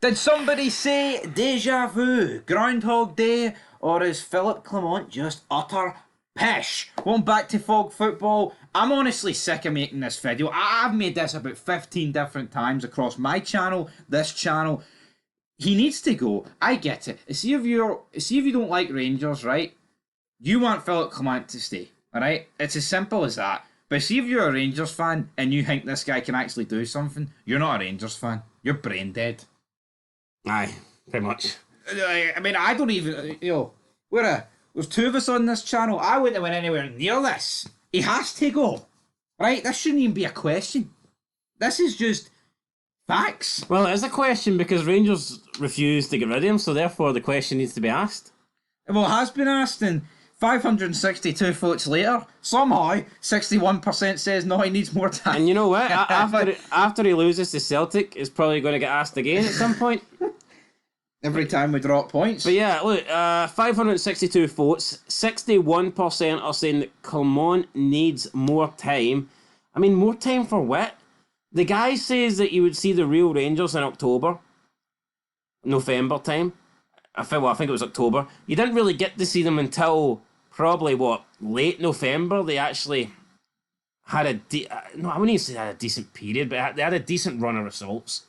Did somebody say deja vu, Groundhog Day, or is Philip Clement just utter pish? Going back to Fog Football, I'm honestly sick of making this video. I've made this about 15 different times across my channel, this channel. He needs to go. I get it. See if you don't like Rangers, right? You want Philip Clement to stay, alright? It's as simple as that. But see if you're a Rangers fan and you think this guy can actually do something, you're not a Rangers fan. You're brain dead. Aye, pretty much. I mean, I don't even, there's two of us on this channel. I wouldn't have went anywhere near this. He has to go. Right? This shouldn't even be a question. This is just facts. Well, it is a question because Rangers refused to get rid of him, so therefore the question needs to be asked. Well, it has been asked, and 562 votes later, somehow 61% says no, he needs more time. And you know what? After he loses to Celtic, it's probably going to get asked again at some point. Every time we drop points. But yeah, look, 562 votes, 61% are saying that Clement needs more time. I mean, more time for what? The guy says that you would see the real Rangers in October, November time. I think it was October. You didn't really get to see them until probably, late November. They actually had I wouldn't even say they had a decent period, but they had a decent run of results.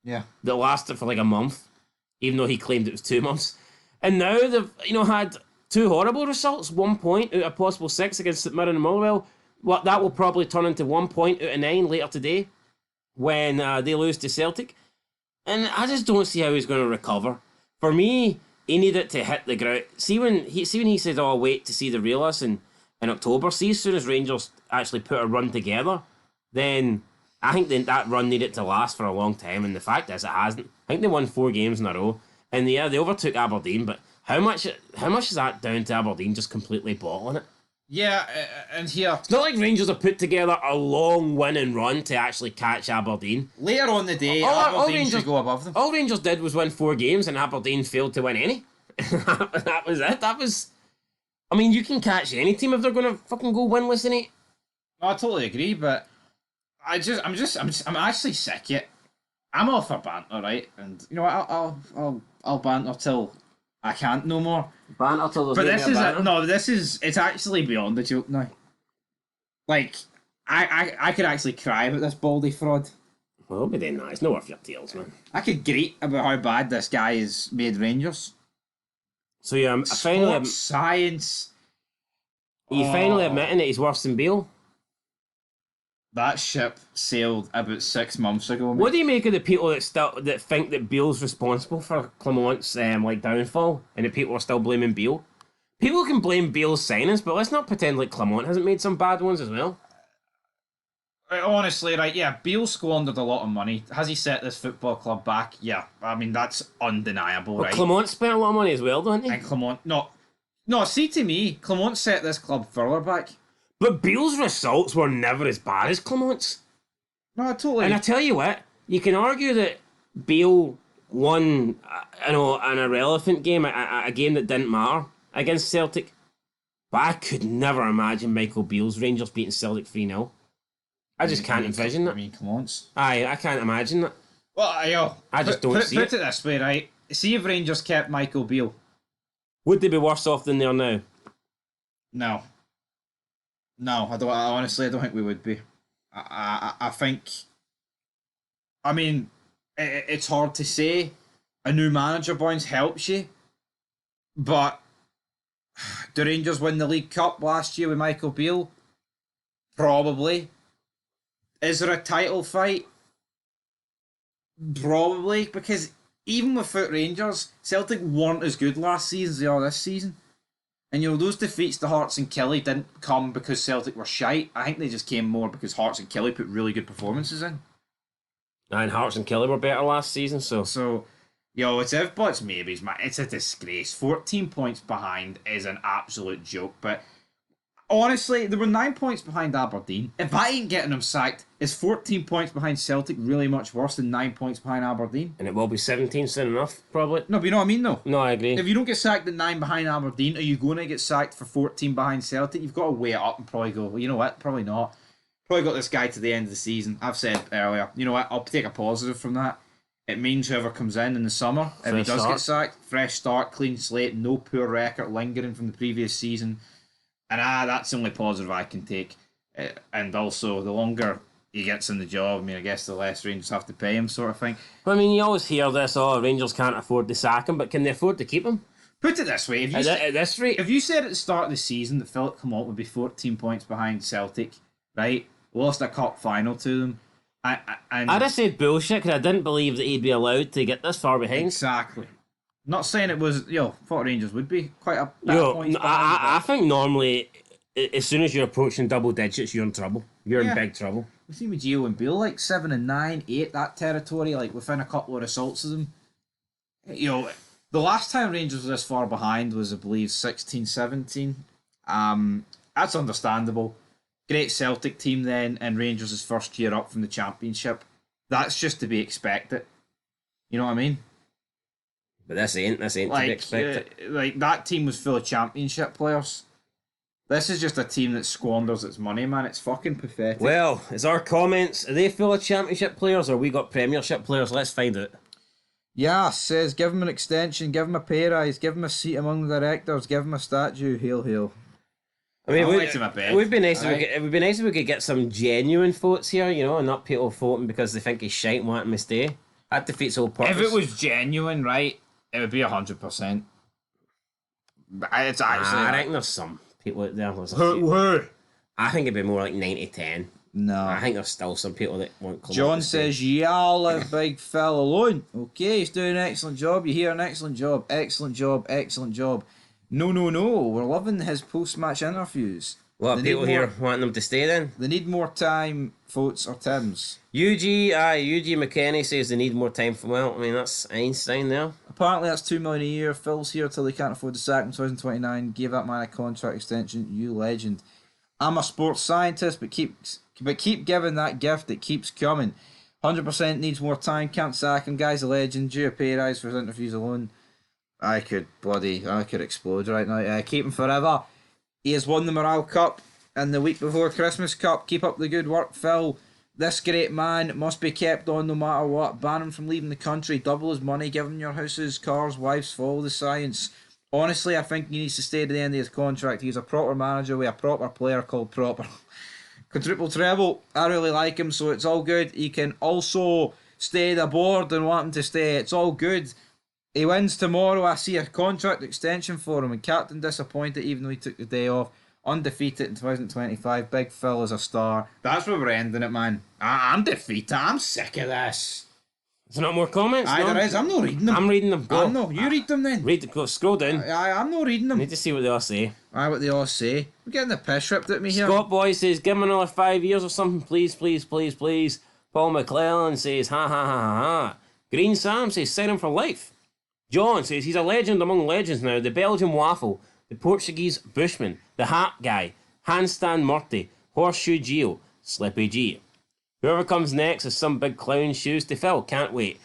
Yeah. That lasted for like a month, even though he claimed it was 2 months. And now they've, had 2 horrible results, 1 point out of possible 6 against St Mirren and Motherwell. That will probably turn into 1 point out of 9 later today when they lose to Celtic. And I just don't see how he's going to recover. For me, he needed to hit the ground. See when he said, "Oh, I'll wait to see the real us in October." See, as soon as Rangers actually put a run together, then I think that run needed to last for a long time. And the fact is, it hasn't. I think they won 4 games in a row, and yeah, they overtook Aberdeen. But how much is that down to Aberdeen just completely bottling it? Yeah, and here... It's not like Rangers have put together a long winning run to actually catch Aberdeen. Later on the day, Aberdeen should go above them. All Rangers did was win 4 games and Aberdeen failed to win any. That was it. I mean, you can catch any team if they're going to fucking go winless in it. I totally agree, but I'm actually sick yet. I'm all for banter, right? And you know what? I'll banter till I can't no more. Banter till there's it's actually beyond the joke now. Like, I could actually cry about this baldy fraud. Well, but then it's not worth your tears, man. I could grate about how bad this guy has made Rangers. So yeah, science. Are you finally admitting that he's worse than Bale? That ship sailed about 6 months ago. Mate. What do you make of the people that think that Bale's responsible for Clement's downfall, and that people are still blaming Bale? People can blame Bale's signings, but let's not pretend like Clement hasn't made some bad ones as well. Honestly, right, yeah, Bale squandered a lot of money. Has he set this football club back? Yeah, I mean, that's undeniable, right? Clement spent a lot of money as well, don't he? And Clement, no, see, to me, Clement set this club further back. But Bale's results were never as bad as Clement's. No, totally. And I tell you what, you can argue that Bale won, an irrelevant game, a game that didn't matter against Celtic. But I could never imagine Michael Beale's Rangers beating Celtic 3-0. I just can't envision that. I mean, Clement's. I can't imagine that. Well, I just don't see it. Put it this way, right? See if Rangers kept Michael Beale. Would they be worse off than they are now? No, I honestly don't think we would be. I think. I mean, it's hard to say. A new manager, boys, helps you. But do Rangers win the League Cup last year with Michael Beale? Probably. Is there a title fight? Probably, because even without Rangers, Celtic weren't as good last season as they are this season. And those defeats to Hearts and Kelly didn't come because Celtic were shite. I think they just came more because Hearts and Kelly put really good performances in. And Hearts and Kelly were better last season, so... It's if buts maybes, man. It's a disgrace. 14 points behind is an absolute joke, but honestly, they were 9 points behind Aberdeen. If I ain't getting them sacked, is 14 points behind Celtic really much worse than 9 points behind Aberdeen? And it will be 17 soon enough, probably. No, but you know what I mean, though? No, I agree. If you don't get sacked at 9 behind Aberdeen, are you going to get sacked for 14 behind Celtic? You've got to weigh it up and probably go, well, you know what? Probably not. Probably got this guy to the end of the season. I've said earlier, you know what? I'll take a positive from that. It means whoever comes in the summer, if he Fresh does start. get sacked, fresh start, clean slate, no poor record lingering from the previous season. And that's the only positive I can take. And also, the longer he gets in the job, I mean, I guess the less Rangers have to pay him, sort of thing. But I mean, you always hear this, oh, Rangers can't afford to sack him, but can they afford to keep him? Put it this way: At this rate, if you said at the start of the season that Philip Clement would be 14 points behind Celtic, right, lost a cup final to them, and I'd have said bullshit because I didn't believe that he'd be allowed to get this far behind. exactly. Not saying it was, thought Rangers would be quite a bit of points behind. I think normally, as soon as you're approaching double digits, you're in trouble. You're Yeah. in big trouble. We've seen with Gio and Beale, like 7 and 9, 8, that territory, like within a couple of results of them. The last time Rangers were this far behind was, I believe, 16-17. That's understandable. Great Celtic team then, and Rangers' first year up from the Championship. That's just to be expected. You know what I mean? But this ain't to be expected. Like that team was full of Championship players. This is just a team that squanders its money, man. It's fucking pathetic. Well, is our comments, are they full of Championship players or we got Premiership players? Let's find out. Yeah, says give him an extension, give him a pay rise, give him a seat among the directors, give him a statue. Hail, hail. I mean, I'll wait till my bed. it would be nice Alright. it would be nice if we could get some genuine votes here, and not people voting because they think he's shite and want him to stay. That defeats the whole purpose. If it was genuine, right, it would be 100%. But it's actually. I reckon there's some people out there. Who? I think it'd be more like 90-10. No. I think there's still some people that want Clement John to stay. says, yeah, let big fella alone. Okay, he's doing an excellent job. You hear an excellent job. Excellent job. Excellent job. No. We're loving his post-match interviews. A lot of They need people here more- wanting them to stay then. They need more time, Votes or Tim's. UG McKenny says they need more time for, well, I mean, that's Einstein there. Apparently that's $2 million a year. Phil's here till they can't afford to sack him in 2029. Give that man a contract extension. You legend. I'm a sports scientist, but keep giving that gift. It keeps coming. 100% needs more time. Can't sack him. Guy's a legend. Due a pay rise for his interviews alone. I could explode right now. Keep him forever. He has won the Morale Cup and the week before Christmas Cup. Keep up the good work, Phil. This great man must be kept on no matter what. Ban him from leaving the country. Double his money. Give him your houses, cars, wives. Follow the science. Honestly, I think he needs to stay to the end of his contract. He's a proper manager with a proper player called Proper. Quadruple treble. I really like him, so it's all good. He can also stay the board and want him to stay. It's all good. He wins tomorrow. I see a contract extension for him. And captain disappointed even though he took the day off. Undefeated in 2025. Big Phil is a star. That's where we're ending it, man. I'm defeated. I'm sick of this. Is there not more comments? Aye, No? there is. I'm not reading them. I'm reading them. Go. I'm not. You read them then. Go, scroll down. I'm not reading I them. need to see what they all say. Aye, what they all say. We're getting the piss ripped at me here. Scott Boy says, give him another 5 years or something, please, please, please, please. Paul McClellan says, ha ha ha ha ha. Green Sam says, sign him for life. John says, he's a legend among legends now. The Belgian Waffle, the Portuguese Bushman, the Hat Guy, Handstand Murty, Horseshoe Geo, Slippy G. Whoever comes next is some big clown shoes to fill. Can't wait.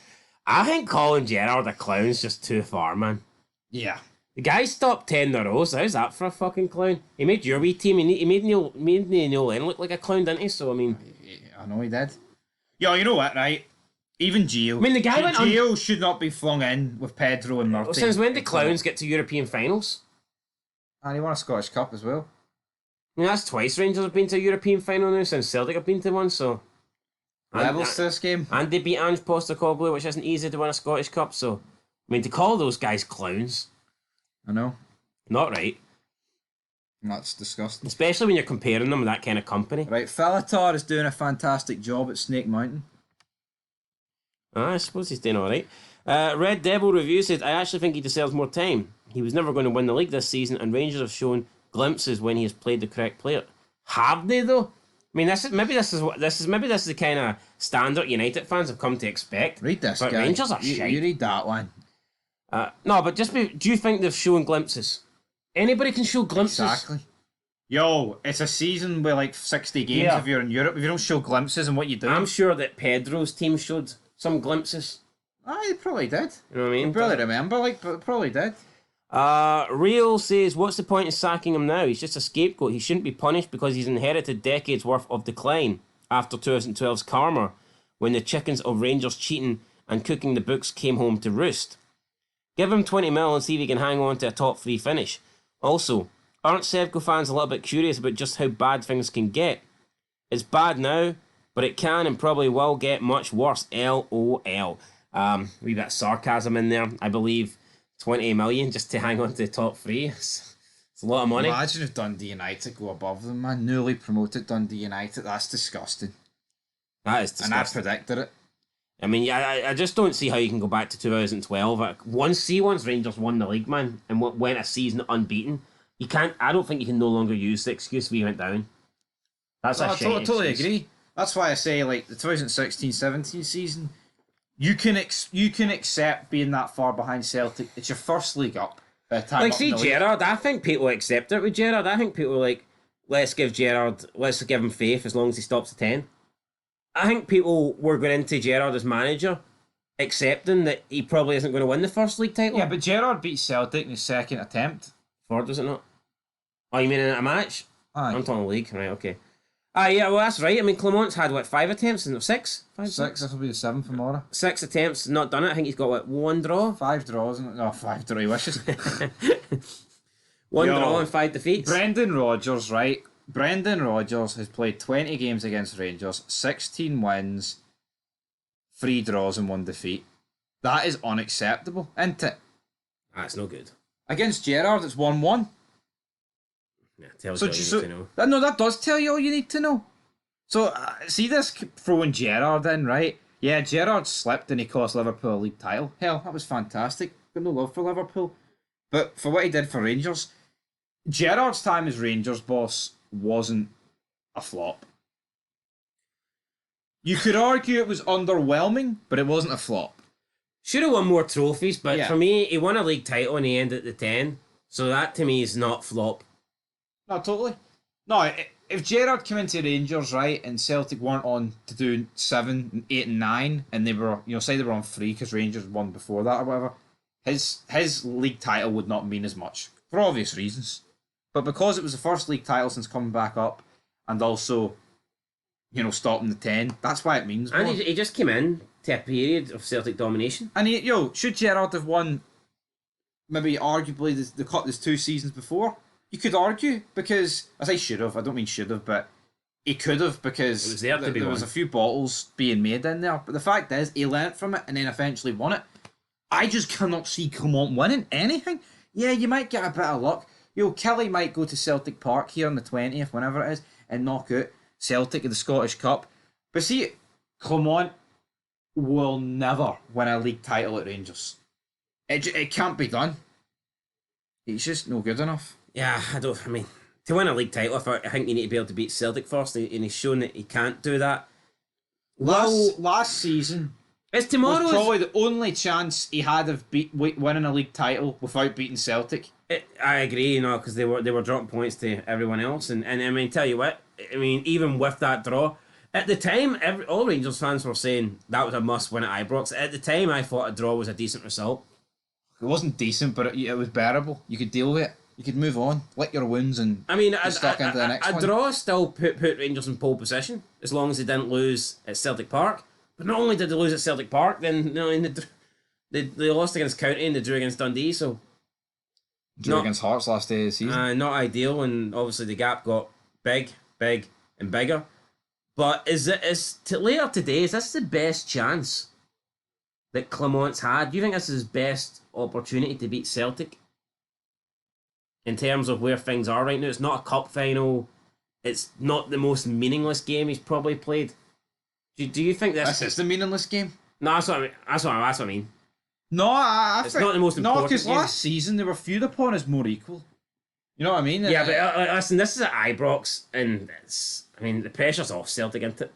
I think Colin Gerrard a clown's just too far, man. Yeah. The guy stopped 10 in a row, so how's that for a fucking clown? He made your wee team, he made Neil Lennon look like a clown, didn't he? So, I mean... I know he did. Yo, you know what, right? Even Gio. I mean, the guy went on... Gio should not be flung in with Pedro and Murty. Since when did clowns get to European finals? And he won a Scottish Cup as well. I mean, that's twice Rangers have been to a European final now, since Celtic have been to one, so... Levels to this game. And they beat Ange Postecoglou, which isn't easy to win a Scottish Cup, so... I mean, to call those guys clowns... I know. Not right. That's disgusting. Especially when you're comparing them with that kind of company. Right, Filatar is doing a fantastic job at Snake Mountain. I suppose he's doing alright. Red Devil Review said, I actually think he deserves more time. He was never going to win the league this season, and Rangers have shown glimpses when he has played the correct player. Have they though? I mean, this is the kind of standard United fans have come to expect. Read this, but guy. Rangers are shite. You read that one. No, but do you think they've shown glimpses? Anybody can show glimpses. Exactly. Yo, it's a season with like 60 games Yeah. if you're in Europe. If you don't show glimpses in what you do. I'm sure that Pedro's team showed some glimpses. He probably did. You know what I mean? I barely remember, but probably did. Real says, what's the point in sacking him now? He's just a scapegoat. He shouldn't be punished because he's inherited decades worth of decline after 2012's karma when the chickens of Rangers cheating and cooking the books came home to roost. Give him 20 mil and see if he can hang on to a top 3 finish. Also, aren't Sevco fans a little bit curious about just how bad things can get? It's bad now, but it can and probably will get much worse. LOL. Wee bit of sarcasm in there. I believe 20 million just to hang on to the top 3. It's a lot of money. Imagine if Dundee United go above them, man. Newly promoted Dundee United. That's disgusting. That is disgusting. And I predicted it. I mean, I just don't see how you can go back to 2012. Once Rangers won the league, man, and went a season unbeaten, you can't. I don't think you can no longer use the excuse we went down. That's a shame. I totally agree. That's why I say, like, the 2016-17 season, you can accept being that far behind Celtic. It's your first league up. Like, see, Gerrard, I think people accept it with Gerrard. I think people are like, let's give him faith as long as he stops at 10. I think people were going into Gerrard as manager, accepting that he probably isn't going to win the first league title. Yeah, but Gerrard beat Celtic in his second attempt. 4, does it not? Oh, you mean in a match? Aye. I'm talking league, right? Okay. Yeah, well, that's right. I mean, Clement's had, 5 attempts? And 6? 5, 6, this will be the 7th for Mora. 6 attempts, not done it. I think he's got, 1 draw? 5 draws. No, 5 draw he wishes. 1 draw and 5 defeats. Brendan Rodgers, right? Brendan Rodgers has played 20 games against Rangers, 16 wins, 3 draws and 1 defeat. That is unacceptable, isn't it? That's no good. Against Gerrard, it's 1-1. Yeah, tells you all you need to know. No, that does tell you all you need to know. So, see this throwing Gerrard in, right? Yeah, Gerrard slipped and he cost Liverpool a league title. Hell, that was fantastic. Got no love for Liverpool. But for what he did for Rangers, Gerrard's time as Rangers boss wasn't a flop. You could argue it was underwhelming, but it wasn't a flop. Should have won more trophies, but Yeah. for me, he won a league title and he ended at the 10. So that to me is not flop. No, totally. No, if Gerrard came into Rangers, right, and Celtic weren't on to do 7, 8 and 9, and they were, say they were on 3 because Rangers won before that or whatever, his league title would not mean as much, for obvious reasons. But because it was the first league title since coming back up, and also, stopping the 10, that's why it means more. And he just came in to a period of Celtic domination. And should Gerrard have won maybe arguably there's 2 seasons before? You could argue, because I say should have, I don't mean should have, but he could have, because it was there was a few bottles being made in there. But the fact is, he learnt from it and then eventually won it. I just cannot see Clement winning anything. Yeah, you might get a bit of luck. Kelly might go to Celtic Park here on the 20th, whenever it is, and knock out Celtic in the Scottish Cup. But see, Clement will never win a league title at Rangers. It can't be done. He's just no good enough. Yeah, to win a league title, I think you need to be able to beat Celtic first, and he's shown that he can't do that. Last season was probably the only chance he had of winning a league title without beating Celtic. I agree, because they were dropping points to everyone else, and I mean, tell you what, even with that draw, at the time, all Rangers fans were saying that was a must-win at Ibrox. At the time, I thought a draw was a decent result. It wasn't decent, but it was bearable. You could deal with it. You could move on, lick your wounds, and stuck into the next one. A draw still put Rangers in pole position, as long as they didn't lose at Celtic Park. But not only did they lose at Celtic Park, then they lost against County and they drew against Dundee, so... Drew against Hearts last day of the season. Not ideal, and obviously the gap got big, and bigger. But later today, is this the best chance that Clement's had? Do you think this is his best opportunity to beat Celtic? In terms of where things are right now, it's not a cup final. It's not the most meaningless game he's probably played. Do you think this is the meaningless game? No, that's what I mean. No, it's not the most important. No, because last season they were viewed upon as more equal. You know what I mean? Yeah, but listen, this is at Ibrox, and the pressure's off Celtic, isn't it?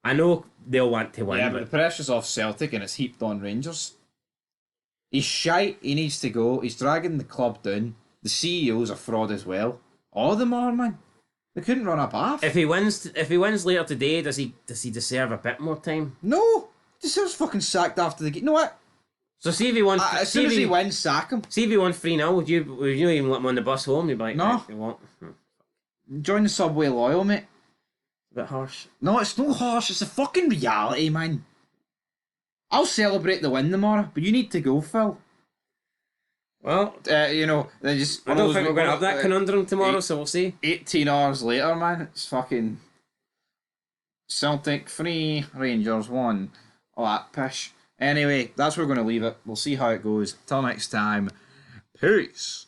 I know they'll want to win. Yeah, but the pressure's off Celtic and it's heaped on Rangers. He's shite. He needs to go. He's dragging the club down. The CEO's a fraud as well. All of them are, man. They couldn't run a bath. If he wins later today, does he deserve a bit more time? No, he deserves fucking sacked after the game. You know what? So see if he won. As soon as he wins, sack him. See if he won 3-0. Would you even let him on the bus home? You'd be like, no. You want? Join the subway loyal, mate. A bit harsh. No, it's no harsh. It's a fucking reality, man. I'll celebrate the win tomorrow, but you need to go, Phil. Well, You know, they just. I don't think we're going to have that conundrum tomorrow, so we'll see. 18 hours later, man, it's fucking Celtic 3, Rangers 1. All that pish. Anyway, that's where we're going to leave it. We'll see how it goes. Till next time, peace.